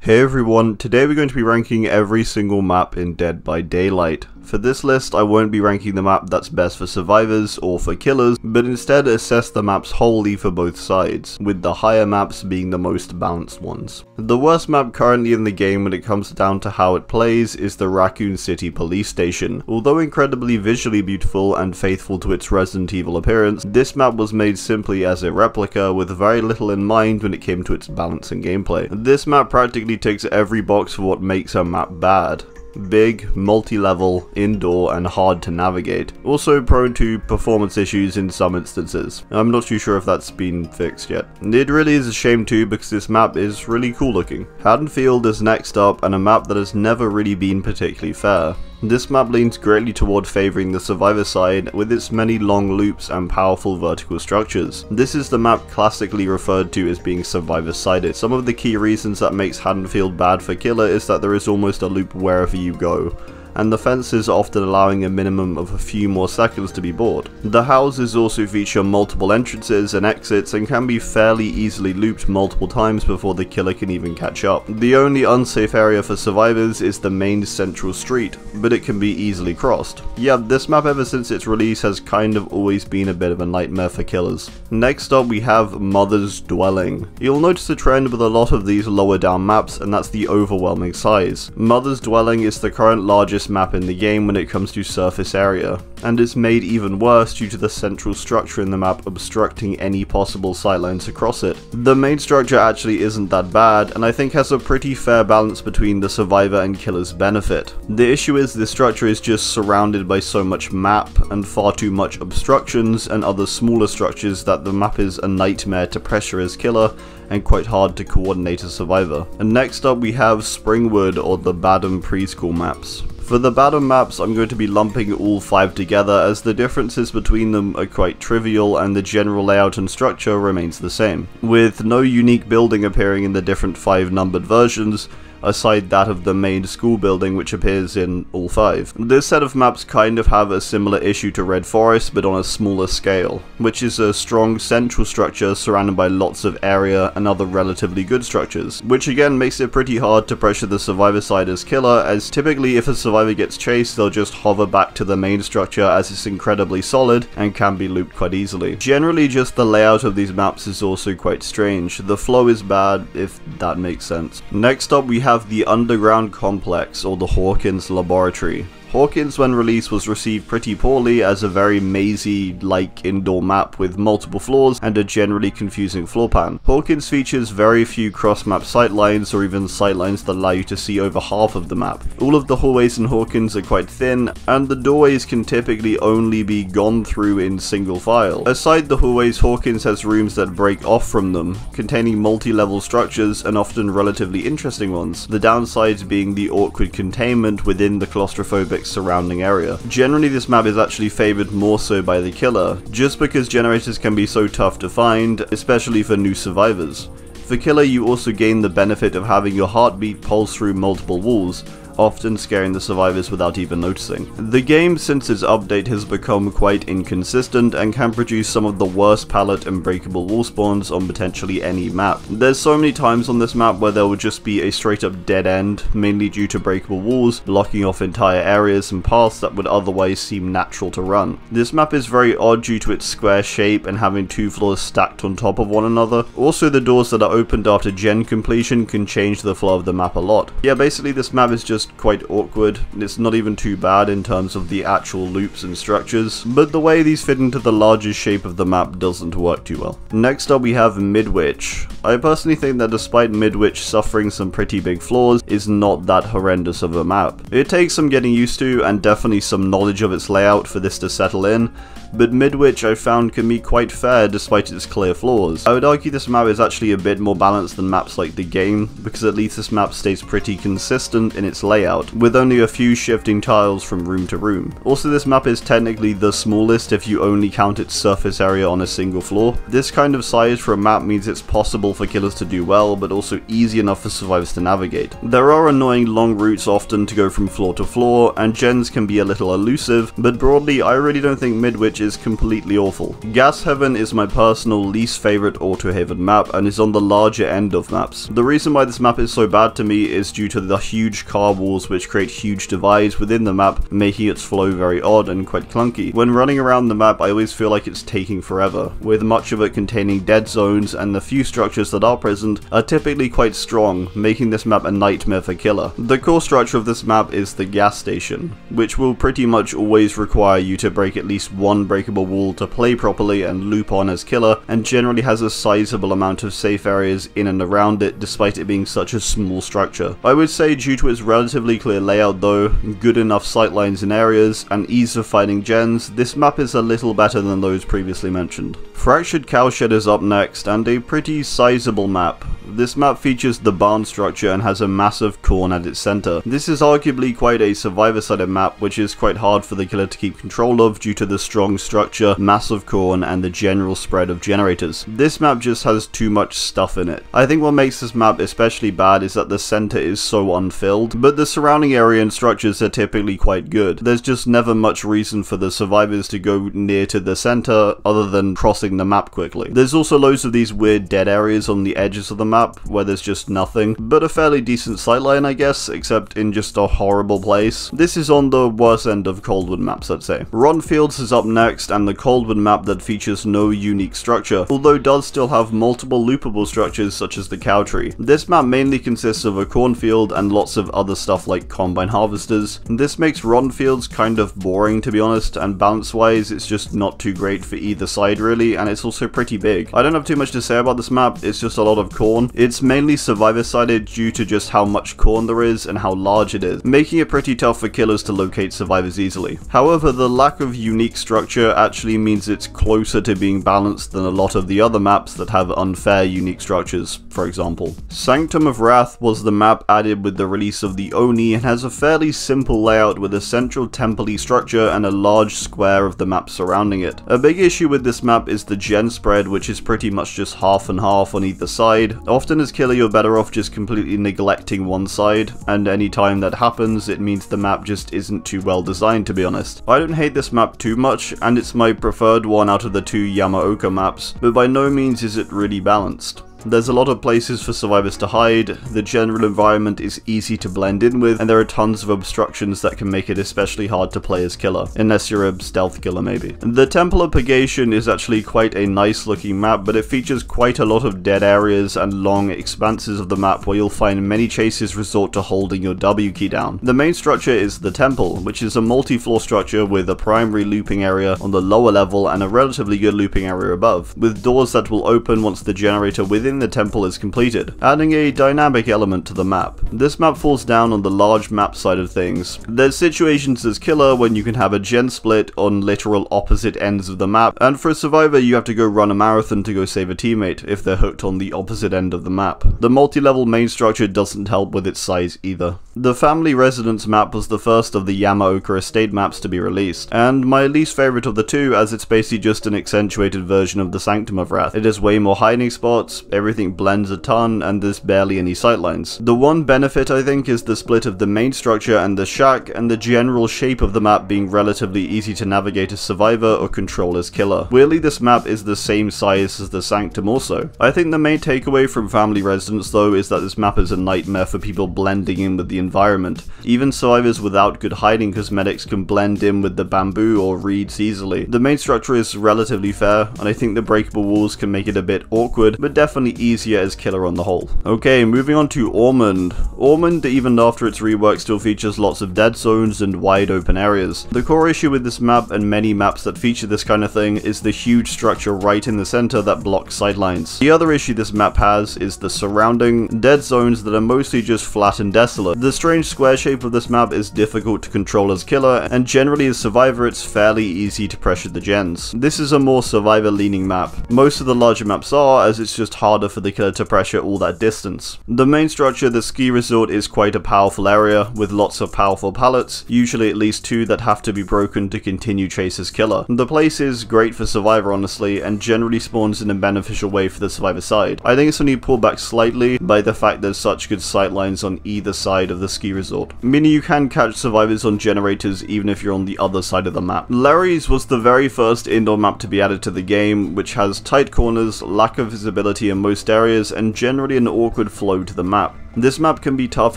Hey everyone, today we're going to be ranking every single map in Dead by Daylight. For this list, I won't be ranking the map that's best for survivors or for killers, but instead assess the maps wholly for both sides, with the higher maps being the most balanced ones. The worst map currently in the game when it comes down to how it plays is the Raccoon City Police Station. Although incredibly visually beautiful and faithful to its Resident Evil appearance, this map was made simply as a replica with very little in mind when it came to its balance and gameplay. This map practically ticks every box for what makes a map bad. Big, multi-level, indoor, and hard to navigate. Also prone to performance issues in some instances. I'm not too sure if that's been fixed yet. It really is a shame too because this map is really cool looking. Haddonfield is next up, and a map that has never really been particularly fair. This map leans greatly toward favouring the survivor side with its many long loops and powerful vertical structures. This is the map classically referred to as being survivor sided. Some of the key reasons that makes Haddonfield bad for killer is that there is almost a loop wherever you go, and the fences often allowing a minimum of a few more seconds to be bored. The houses also feature multiple entrances and exits and can be fairly easily looped multiple times before the killer can even catch up. The only unsafe area for survivors is the main central street, but it can be easily crossed. Yeah, this map ever since its release has kind of always been a bit of a nightmare for killers. Next up we have Mother's Dwelling. You'll notice a trend with a lot of these lower down maps, and that's the overwhelming size. Mother's Dwelling is the current largest map in the game when it comes to surface area, and is made even worse due to the central structure in the map obstructing any possible sightlines across it. The main structure actually isn't that bad, and I think has a pretty fair balance between the survivor and killer's benefit. The issue is this structure is just surrounded by so much map and far too much obstructions and other smaller structures that the map is a nightmare to pressure as killer and quite hard to coordinate as survivor. And next up we have Springwood, or the Badham Preschool maps. For the Badham maps, I'm going to be lumping all 5 together as the differences between them are quite trivial and the general layout and structure remains the same, with no unique building appearing in the different 5 numbered versions, aside that of the main school building which appears in all 5. This set of maps kind of have a similar issue to Red Forest but on a smaller scale, which is a strong central structure surrounded by lots of area and other relatively good structures, which again makes it pretty hard to pressure the survivor side as killer, as typically if a survivor gets chased they'll just hover back to the main structure as it's incredibly solid and can be looped quite easily. Generally just the layout of these maps is also quite strange. The flow is bad, if that makes sense. Next up we have the Underground Complex, or the Hawkins Laboratory. Hawkins, when released, was received pretty poorly as a very mazy-like indoor map with multiple floors and a generally confusing floor plan. Hawkins features very few cross-map sightlines or even sightlines that allow you to see over half of the map. All of the hallways in Hawkins are quite thin, and the doorways can typically only be gone through in single file. Aside the hallways, Hawkins has rooms that break off from them, containing multi-level structures and often relatively interesting ones, the downsides being the awkward containment within the claustrophobic surrounding area. Generally this map is actually favoured more so by the killer, just because generators can be so tough to find, especially for new survivors. For killer you also gain the benefit of having your heartbeat pulse through multiple walls, often scaring the survivors without even noticing. The game since its update has become quite inconsistent and can produce some of the worst pallet and breakable wall spawns on potentially any map. There's so many times on this map where there would just be a straight up dead end, mainly due to breakable walls, blocking off entire areas and paths that would otherwise seem natural to run. This map is very odd due to its square shape and having 2 floors stacked on top of one another. Also the doors that are opened after gen completion can change the flow of the map a lot. Yeah, basically this map is just quite awkward. It's not even too bad in terms of the actual loops and structures, but the way these fit into the larger shape of the map doesn't work too well. Next up we have Midwich. I personally think that despite Midwich suffering some pretty big flaws, is not that horrendous of a map. It takes some getting used to and definitely some knowledge of its layout for this to settle in, but Midwich I found can be quite fair despite its clear flaws. I would argue this map is actually a bit more balanced than maps like the game, because at least this map stays pretty consistent in its layout, with only a few shifting tiles from room to room. Also this map is technically the smallest if you only count its surface area on a single floor. This kind of size for a map means it's possible for killers to do well, but also easy enough for survivors to navigate. There are annoying long routes often to go from floor to floor, and gens can be a little elusive, but broadly I really don't think Midwich which is completely awful. Gas Heaven is my personal least favourite Autohaven map and is on the larger end of maps. The reason why this map is so bad to me is due to the huge car walls which create huge divides within the map, making its flow very odd and quite clunky. When running around the map, I always feel like it's taking forever, with much of it containing dead zones, and the few structures that are present are typically quite strong, making this map a nightmare for killer. The core structure of this map is the gas station, which will pretty much always require you to break at least one breakable wall to play properly and loop on as killer, and generally has a sizable amount of safe areas in and around it despite it being such a small structure. I would say due to its relatively clear layout though, good enough sightlines in areas, and ease of finding gens, this map is a little better than those previously mentioned. Fractured Cowshed is up next, and a pretty sizable map. This map features the barn structure and has a massive corn at its center. This is arguably quite a survivor-sided map, which is quite hard for the killer to keep control of due to the strong structure, massive corn, and the general spread of generators. This map just has too much stuff in it. I think what makes this map especially bad is that the center is so unfilled, but the surrounding area and structures are typically quite good. There's just never much reason for the survivors to go near to the center other than crossing the map quickly. There's also loads of these weird dead areas on the edges of the map where there's just nothing, but a fairly decent sightline I guess, except in just a horrible place. This is on the worst end of Coldwind maps, I'd say. Roddenfields is up next, and the Coldwind map that features no unique structure, although does still have multiple loopable structures such as the cow tree. This map mainly consists of a cornfield and lots of other stuff like combine harvesters. This makes Roddenfields kind of boring to be honest, and balance wise it's just not too great for either side really, and it's also pretty big. I don't have too much to say about this map, it's just a lot of corn. It's mainly survivor sided due to just how much corn there is and how large it is, making it pretty tough for killers to locate survivors easily. However, the lack of unique structure actually means it's closer to being balanced than a lot of the other maps that have unfair unique structures, for example. Sanctum of Wrath was the map added with the release of the Oni and has a fairly simple layout with a central temple-y structure and a large square of the map surrounding it. A big issue with this map is the gen spread, which is pretty much just half and half on either side. Often as killer you're better off just completely neglecting one side, and any time that happens it means the map just isn't too well designed to be honest. I don't hate this map too much, and it's my preferred one out of the two Yamaoka maps, but by no means is it really balanced. There's a lot of places for survivors to hide, the general environment is easy to blend in with, and there are tons of obstructions that can make it especially hard to play as killer, unless you're a stealth killer maybe. The Temple of Purgation is actually quite a nice looking map, but it features quite a lot of dead areas and long expanses of the map where you'll find many chases resort to holding your W key down. The main structure is the temple, which is a multi-floor structure with a primary looping area on the lower level and a relatively good looping area above, with doors that will open once the generator within the temple is completed, adding a dynamic element to the map. This map falls down on the large map side of things. There's situations as killer when you can have a gen split on literal opposite ends of the map, and for a survivor you have to go run a marathon to go save a teammate if they're hooked on the opposite end of the map. The multi-level main structure doesn't help with its size either. The Family Residence map was the first of the Yamaoka estate maps to be released, and my least favourite of the two, as it's basically just an accentuated version of the Sanctum of Wrath. It has way more hiding spots, everything blends a ton, and there's barely any sightlines. The one benefit I think is the split of the main structure and the shack, and the general shape of the map being relatively easy to navigate as survivor or control as killer. Weirdly, this map is the same size as the Sanctum also. I think the main takeaway from Family Residence though is that this map is a nightmare for people blending in with the environment. Even survivors without good hiding cosmetics can blend in with the bamboo or reeds easily. The main structure is relatively fair, and I think the breakable walls can make it a bit awkward, but definitely easier as killer on the whole. Okay, moving on to Ormond. Ormond, even after its rework, still features lots of dead zones and wide open areas. The core issue with this map, and many maps that feature this kind of thing, is the huge structure right in the center that blocks sidelines. The other issue this map has is the surrounding dead zones that are mostly just flat and desolate. The strange square shape of this map is difficult to control as killer, and generally as survivor it's fairly easy to pressure the gens. This is a more survivor leaning map. Most of the larger maps are, as it's just hard harder for the killer to pressure all that distance. The main structure, the ski resort, is quite a powerful area with lots of powerful pallets, usually at least 2 that have to be broken to continue Chase's killer. The place is great for Survivor honestly, and generally spawns in a beneficial way for the Survivor side. I think it's only pulled back slightly by the fact there's such good sightlines on either side of the ski resort, meaning you can catch survivors on generators even if you're on the other side of the map. Lery's was the very first indoor map to be added to the game, which has tight corners, lack of visibility in most areas, and generally an awkward flow to the map. This map can be tough,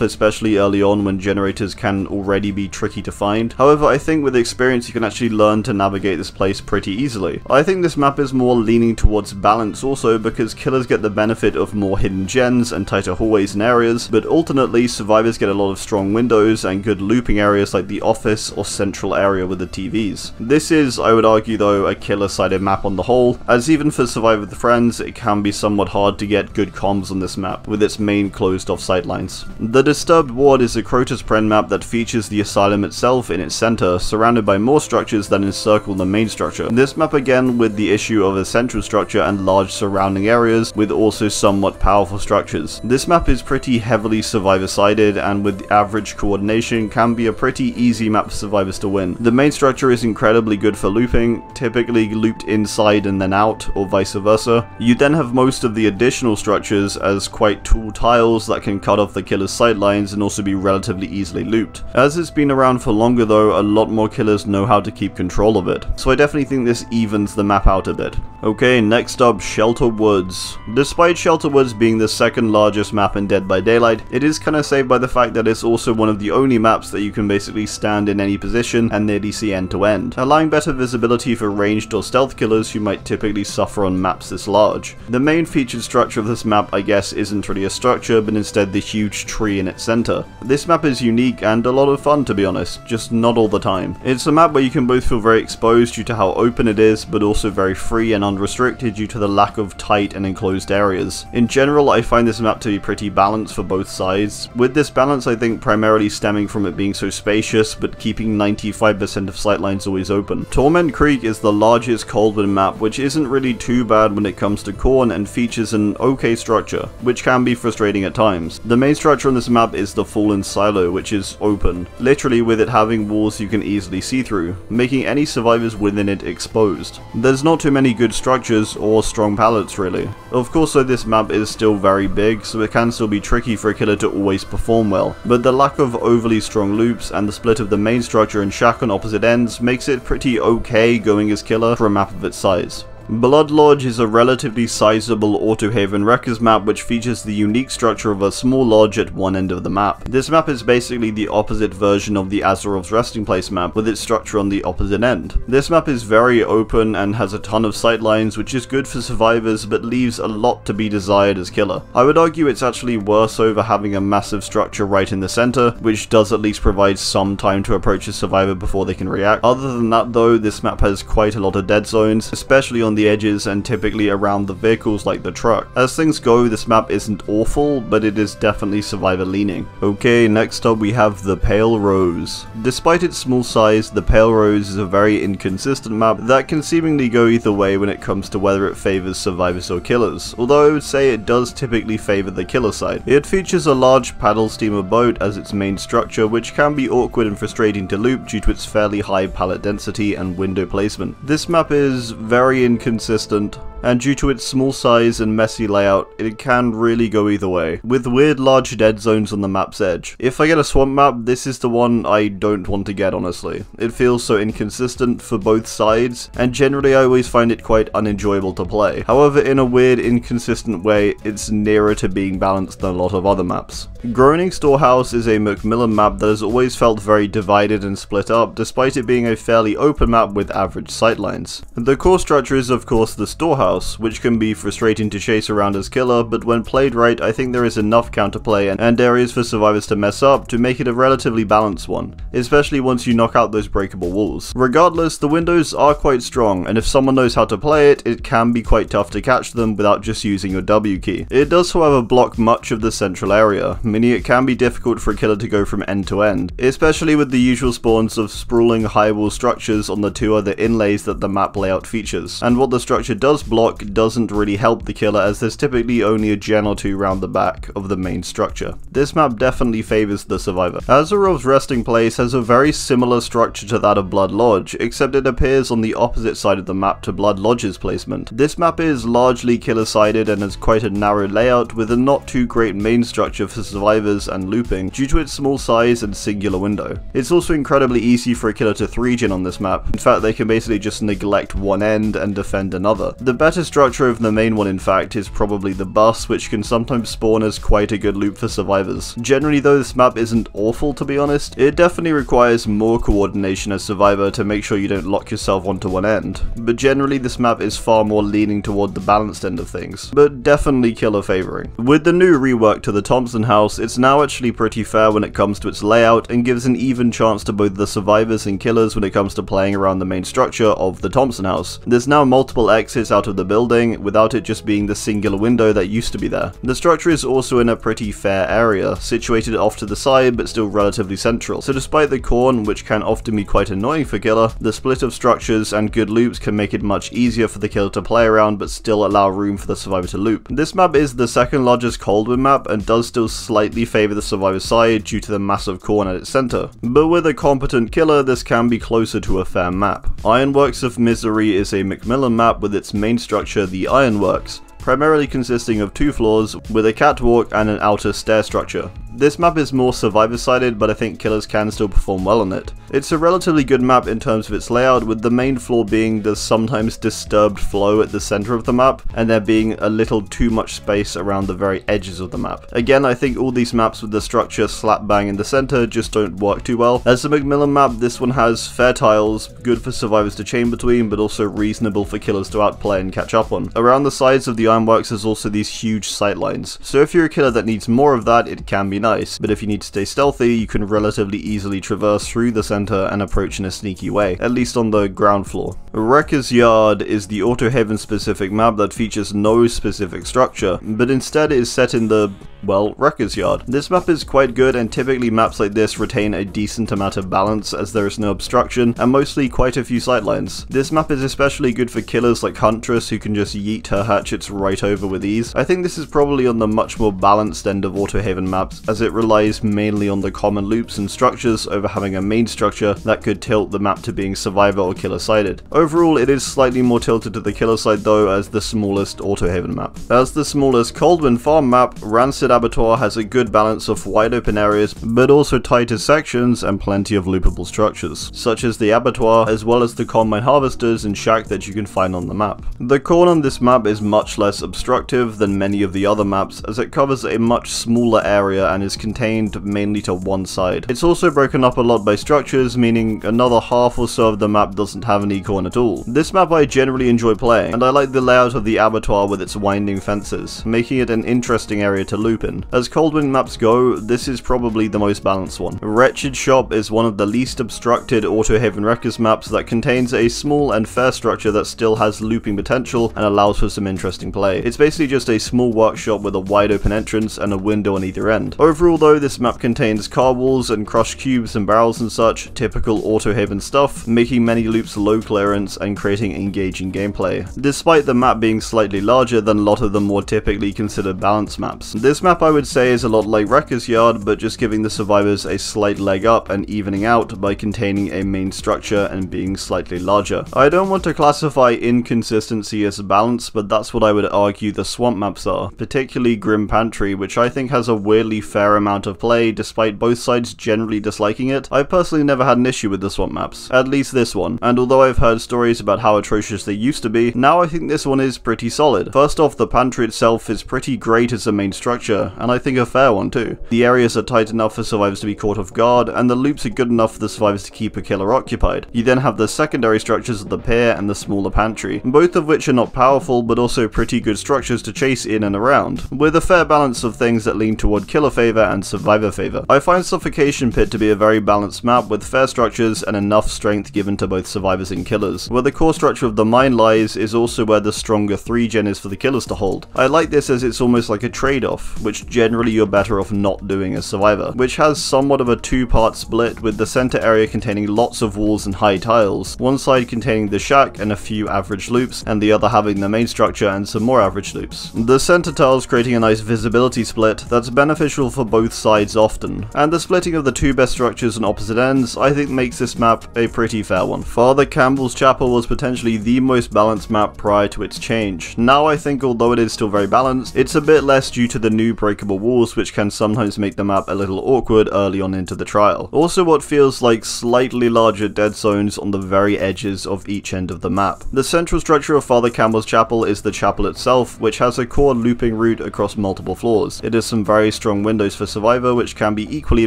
especially early on when generators can already be tricky to find. However, I think with experience you can actually learn to navigate this place pretty easily. I think this map is more leaning towards balance also because killers get the benefit of more hidden gens and tighter hallways and areas, but alternately survivors get a lot of strong windows and good looping areas like the office or central area with the TVs. This is, I would argue though, a killer-sided map on the whole, as even for Survivor with Friends it can be somewhat hard to get good comms on this map with its main closed-off sightlines. The Disturbed Ward is a Crotus Prenn map that features the Asylum itself in its center, surrounded by more structures that encircle the main structure. This map again with the issue of a central structure and large surrounding areas with also somewhat powerful structures. This map is pretty heavily Survivor-sided and with average coordination can be a pretty easy map for survivors to win. The main structure is incredibly good for looping, typically looped inside and then out, or vice versa. You then have most of the additional structures as quite tall tiles that can cut off the killer's sightlines and also be relatively easily looped. As it's been around for longer though, a lot more killers know how to keep control of it, so I definitely think this evens the map out a bit. Okay, next up, Shelter Woods. Despite Shelter Woods being the second largest map in Dead by Daylight, it is kinda saved by the fact that it's also one of the only maps that you can basically stand in any position and nearly see end to end, allowing better visibility for ranged or stealth killers who might typically suffer on maps this large. The main featured structure of this map, I guess, isn't really a structure, but instead the huge tree in its center. This map is unique and a lot of fun to be honest, just not all the time. It's a map where you can both feel very exposed due to how open it is, but also very free and unrestricted due to the lack of tight and enclosed areas. In general, I find this map to be pretty balanced for both sides, with this balance I think primarily stemming from it being so spacious, but keeping 95% of sightlines always open. Torment Creek is the largest Coldwind map, which isn't really too bad when it comes to corn and features an okay structure, which can be frustrating at times. The main structure on this map is the Fallen Silo, which is open, literally with it having walls you can easily see through, making any survivors within it exposed. There's not too many good structures or strong pallets really. Of course though, this map is still very big, so it can still be tricky for a killer to always perform well, but the lack of overly strong loops and the split of the main structure and shack on opposite ends makes it pretty okay going as killer for a map of its size. Blood Lodge is a relatively sizable Autohaven Wreckers map which features the unique structure of a small lodge at one end of the map. This map is basically the opposite version of the Azarov's resting place map with its structure on the opposite end. This map is very open and has a ton of sightlines, which is good for survivors but leaves a lot to be desired as killer. I would argue it's actually worse over having a massive structure right in the center, which does at least provide some time to approach a survivor before they can react. Other than that though, this map has quite a lot of dead zones, especially on the edges and typically around the vehicles like the truck. As things go, this map isn't awful, but it is definitely survivor leaning. Okay, next up we have the Pale Rose. Despite its small size, the Pale Rose is a very inconsistent map that can seemingly go either way when it comes to whether it favors survivors or killers, although I would say it does typically favor the killer side. It features a large paddle steamer boat as its main structure, which can be awkward and frustrating to loop due to its fairly high pallet density and window placement. This map is very inconsistent, and due to its small size and messy layout, it can really go either way, with weird large dead zones on the map's edge. If I get a swamp map, this is the one I don't want to get honestly. It feels so inconsistent for both sides, and generally I always find it quite unenjoyable to play. However, in a weird inconsistent way, it's nearer to being balanced than a lot of other maps. Groaning Storehouse is a MacMillan map that has always felt very divided and split up, despite it being a fairly open map with average sightlines. The core structure is of course the Storehouse, which can be frustrating to chase around as killer, but when played right I think there is enough counterplay and areas for survivors to mess up to make it a relatively balanced one, especially once you knock out those breakable walls. Regardless, the windows are quite strong, and if someone knows how to play it, it can be quite tough to catch them without just using your W key. It does however block much of the central area, meaning it can be difficult for a killer to go from end to end, especially with the usual spawns of sprawling high wall structures on the two other inlays that the map layout features. And what the structure does block doesn't really help the killer, as there's typically only a gen or two round the back of the main structure. This map definitely favours the survivor. Azarov's resting place has a very similar structure to that of Blood Lodge, except it appears on the opposite side of the map to Blood Lodge's placement. This map is largely killer-sided and has quite a narrow layout with a not too great main structure for survivors and looping due to its small size and singular window. It's also incredibly easy for a killer to 3-gen on this map. In fact, they can basically just neglect one end and defend another. The better structure of the main one, in fact, is probably the bus, which can sometimes spawn as quite a good loop for survivors. Generally though, this map isn't awful, to be honest. It definitely requires more coordination as survivor to make sure you don't lock yourself onto one end, but generally this map is far more leaning toward the balanced end of things, but definitely killer favouring. With the new rework to the Thompson house, it's now actually pretty fair when it comes to its layout and gives an even chance to both the survivors and killers when it comes to playing around the main structure of the Thompson house. There's now multiple exits out of the building without it just being the singular window that used to be there. The structure is also in a pretty fair area, situated off to the side but still relatively central, so despite the corn, which can often be quite annoying for killer, the split of structures and good loops can make it much easier for the killer to play around but still allow room for the survivor to loop. This map is the second largest Coldwind map and does still slightly favour the survivor's side due to the massive corn at its centre, but with a competent killer this can be closer to a fair map. Ironworks of Misery is a MacMillan map with its main structure, the Ironworks, primarily consisting of 2 floors with a catwalk and an outer stair structure. This map is more survivor-sided, but I think killers can still perform well on it. It's a relatively good map in terms of its layout, with the main flaw being the sometimes disturbed flow at the centre of the map, and there being a little too much space around the very edges of the map. Again, I think all these maps with the structure slap bang in the centre just don't work too well. As a MacMillan map, this one has fair tiles, good for survivors to chain between, but also reasonable for killers to outplay and catch up on. Around the sides of the Ironworks there's also these huge sightlines, so if you're a killer that needs more of that, it can be nice, but if you need to stay stealthy, you can relatively easily traverse through the center and approach in a sneaky way, at least on the ground floor. Wrecker's Yard is the Autohaven specific map that features no specific structure, but instead is set in the, well, Wrecker's Yard. This map is quite good, and typically maps like this retain a decent amount of balance as there is no obstruction and mostly quite a few sightlines. This map is especially good for killers like Huntress who can just yeet her hatchets right over with ease. I think this is probably on the much more balanced end of Autohaven maps, as it relies mainly on the common loops and structures over having a main structure that could tilt the map to being survivor or killer sided. Overall, it is slightly more tilted to the killer side though, as the smallest Autohaven map. As the smallest Coldwind farm map, Rancid Abattoir has a good balance of wide open areas, but also tighter sections and plenty of loopable structures, such as the abattoir as well as the combine harvesters and shack that you can find on the map. The corn on this map is much less obstructive than many of the other maps, as it covers a much smaller area and is contained mainly to one side. It's also broken up a lot by structures, meaning another half or so of the map doesn't have any corn at all. This map I generally enjoy playing, and I like the layout of the abattoir with its winding fences, making it an interesting area to loop in. As Coldwind maps go, this is probably the most balanced one. Wretched Shop is one of the least obstructed Autohaven Wreckers maps that contains a small and fair structure that still has looping potential and allows for some interesting play. It's basically just a small workshop with a wide open entrance and a window on either end. Overall though, this map contains car walls and crushed cubes and barrels and such, typical Autohaven stuff, making many loops low clearance and creating engaging gameplay, despite the map being slightly larger than a lot of the more typically considered balanced maps. This map I would say is a lot like Wrecker's Yard, but just giving the survivors a slight leg up and evening out by containing a main structure and being slightly larger. I don't want to classify inconsistency as balance, but that's what I would argue the swamp maps are, particularly Grim Pantry, which I think has a weirdly fair amount of play despite both sides generally disliking it. I personally never had an issue with the swamp maps, at least this one, and although I've heard stories about how atrocious they used to be, now I think this one is pretty solid. First off, the pantry itself is pretty great as a main structure, and I think a fair one too. The areas are tight enough for survivors to be caught off guard, and the loops are good enough for the survivors to keep a killer occupied. You then have the secondary structures of the pier and the smaller pantry, both of which are not powerful but also pretty good structures to chase in and around, with a fair balance of things that lean toward killer favor and survivor favor. I find Suffocation Pit to be a very balanced map with fair structures and enough strength given to both survivors and killers. Where the core structure of the mine lies is also where the stronger 3-gen is for the killers to hold. I like this as it's almost like a trade-off, which generally you're better off not doing as survivor, which has somewhat of a two-part split, with the center area containing lots of walls and high tiles, one side containing the shack and a few average loops, and the other having the main structure and some more average loops. The center tiles creating a nice visibility split that's beneficial for both sides often, and the splitting of the two best structures on opposite ends I think makes this map a pretty fair one. Father Campbell's Chapel was potentially the most balanced map prior to its change. Now I think although it is still very balanced, it's a bit less due to the new breakable walls, which can sometimes make the map a little awkward early on into the trial. Also what feels like slightly larger dead zones on the very edges of each end of the map. The central structure of Father Campbell's Chapel is the chapel itself, which has a core looping route across multiple floors. It has some very strong windows for survivor, which can be equally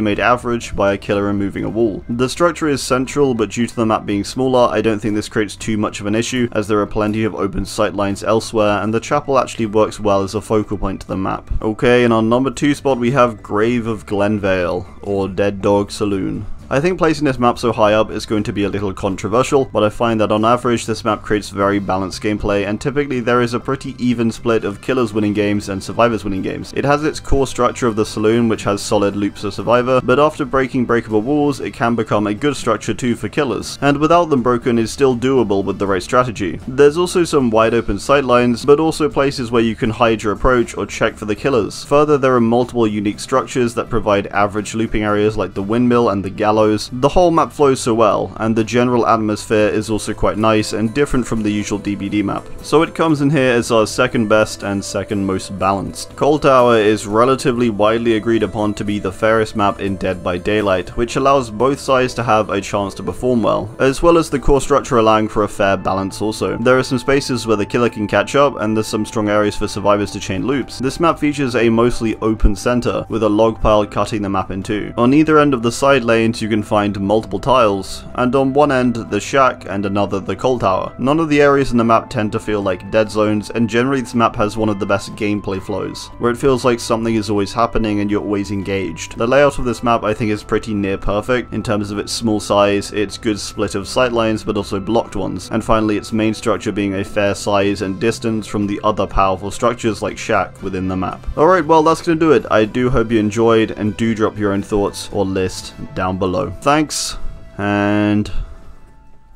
made average by a killer removing a wall. The structure is central, but due to the map being smaller, I don't think this creates too much of an issue, as there are plenty of open sightlines elsewhere, and the chapel actually works well as a focal point to the map. Okay, in our number 2 spot we have Grave of Glenvale, or Dead Dog Saloon. I think placing this map so high up is going to be a little controversial, but I find that on average this map creates very balanced gameplay, and typically there is a pretty even split of killers winning games and survivors winning games. It has its core structure of the saloon, which has solid loops for survivor, but after breaking breakable walls it can become a good structure too for killers, and without them broken is still doable with the right strategy. There's also some wide open sightlines, but also places where you can hide your approach or check for the killers. Further, there are multiple unique structures that provide average looping areas like the windmill and the gallows. The whole map flows so well, and the general atmosphere is also quite nice and different from the usual DBD map. So it comes in here as our second best and second most balanced. Cold Tower is relatively widely agreed upon to be the fairest map in Dead by Daylight, which allows both sides to have a chance to perform well, as well as the core structure allowing for a fair balance also. There are some spaces where the killer can catch up, and there's some strong areas for survivors to chain loops. This map features a mostly open center, with a log pile cutting the map in two. On either end of the side lanes you can find multiple tiles, and on one end the shack and another the coal tower. None of the areas in the map tend to feel like dead zones, and generally this map has one of the best gameplay flows, where it feels like something is always happening and you're always engaged. The layout of this map I think is pretty near perfect in terms of its small size, its good split of sightlines but also blocked ones, and finally its main structure being a fair size and distance from the other powerful structures like shack within the map. Alright, well that's gonna do it. I do hope you enjoyed, and do drop your own thoughts or list down below. Thanks, and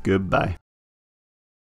goodbye.